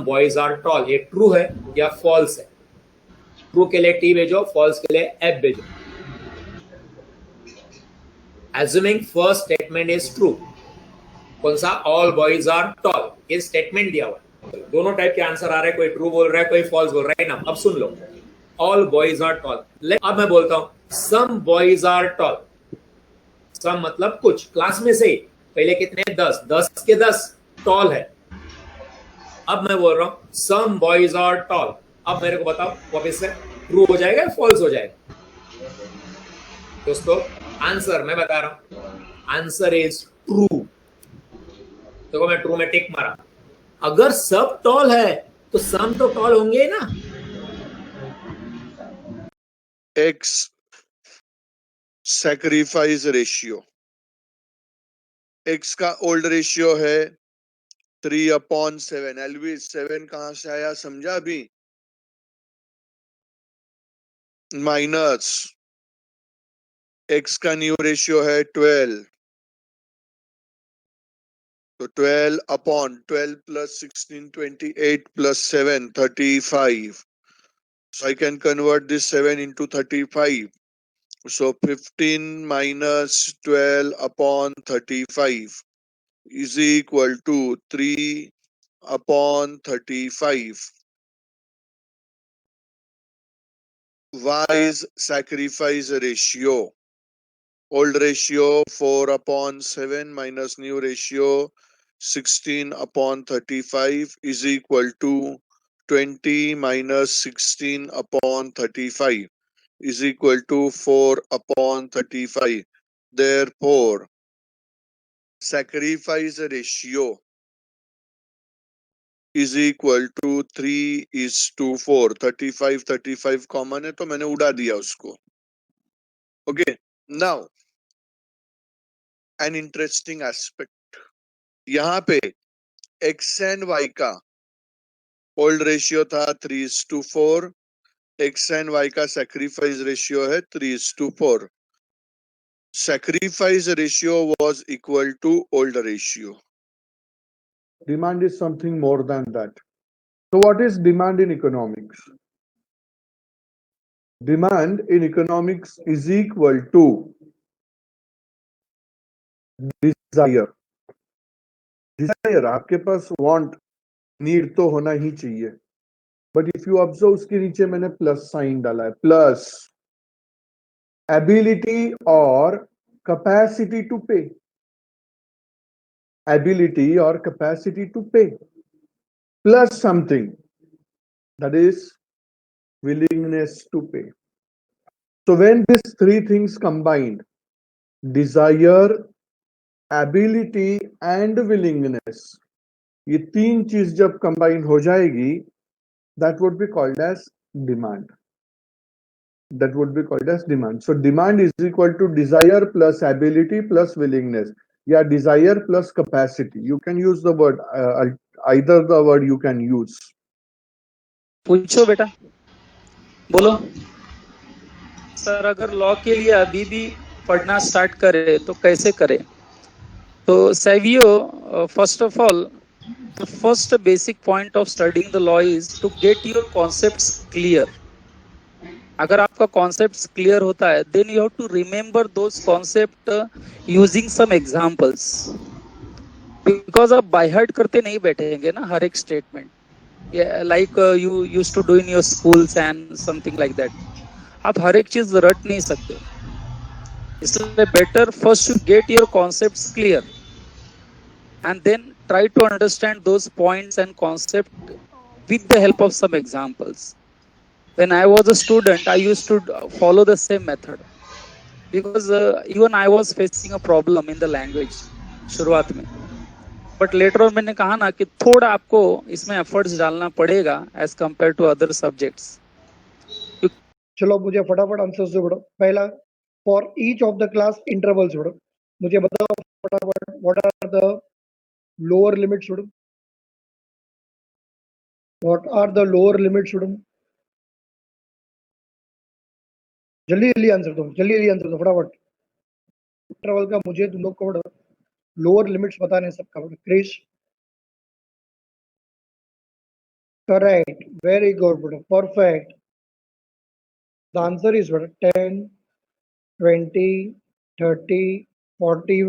Boys are tall, ये true है या फॉल्स है? ट्रू के लिए टी भेजो, फॉल्स के लिए एफ भेजो। Assuming first statement is true, कौन सा? ऑल बॉयज आर टॉल, ये स्टेटमेंट दिया हुआ है। दोनों टाइप के आंसर आ रहे हैं, कोई ट्रू बोल रहा है, कोई फॉल्स बोल रहा है ना। अब सुन लो, ऑल बॉयज आर टॉल। अब मैं बोलता हूं सम बॉयज आर टॉल। सम मतलब कुछ, क्लास में से पहले कितने? 10, 10 के 10 टॉल है। अब मैं बोल रहा हूं सम बॉयज आर टॉल। अब मेरे को बताओ वापस से, ट्रू हो जाएगा या फॉल्स हो जाएगा? दोस्तों आंसर मैं बता रहा हूं, आंसर इज ट्रू। देखो मैं ट्रू में टिक मारा। अगर सब टॉल है तो सम तो टॉल होंगे ना। एक्स सैक्रिफाइस रेशियो, एक्स का ओल्ड रेशियो है 3/7। एलविस 7 कहां से आया समझा अभी? माइनस एक्स का न्यू रेशियो है 12, तो 12/12 plus 16 28 plus 7 35. So I can convert this 7 into 35. So 15 minus 12/35 is equal to 3/35. Wise sacrifice ratio. Old ratio 4/7 minus new ratio 16/35 is equal to 20 minus 16/35 is equal to 4/35. Therefore, sacrifice ratio is equal to 3:4. 35 common है तो मैंने उड़ा दिया उसको। Okay, now an interesting aspect, यहाँ पे x and Y का old ratio था 3:4, एक्स एंड वाई का सैक्रिफाइस रेशियो है 3:4. Sacrifice ratio was equal to old ratio. Demand is something more than that. So what is demand in economics? Demand in economics is equal to desire. Desire, आपके पास want, need तो होना ही चाहिए, but if you observe उसके नीचे मैंने plus sign डाला है, plus ability or capacity to pay. Ability or capacity to pay plus something, that is willingness to pay. So when these three things combined, desire, ability and willingness, ये तीन चीज जब combine हो जाएगी, that would be called as demand. That would be called as demand. So demand is equal to desire plus ability plus willingness, या desire plus capacity. You can use the word, either the word you can use. पूछो बेटा, बोलो sir. अगर law के लिए अभी भी पढ़ना स्टार्ट करे तो कैसे करें? तो Savio, first of all, the first basic point of studying the law is to get your concepts clear. अगर आपका कॉन्सेप्ट्स क्लियर होता है, then you have to remember those concept using some examples, because आप by heart करते नहीं बैठेंगे ना हर एक statement, like you used to do in your schools and something like that. आप हर एक चीज रट नहीं सकते, इसलिए better first you get your concepts clear and then try to understand those points and concept with the help of some examples. When I was a student, I used to follow the same method because even I was facing a problem in the language शुरुआत में, but later on मैंने कहा ना कि थोड़ा आपको इसमें efforts डालना पड़ेगा as compared to other subjects. चलो मुझे फटाफट आंसर दो बेटा। पहला, for each of the class intervals बेटा मुझे बताओ फटाफट, what are the lower limits student? What are the lower limits student? जल्दी जल्दी आंसर दो, जल्दी जल्दी आंसर दो फटाफट। इंटरवल का मुझे तुम लोग को लोअर लिमिट्स बताने सबका। Krrish Correct. Very good, brother. Perfect. The answer is what? 10, 20, 30, 40,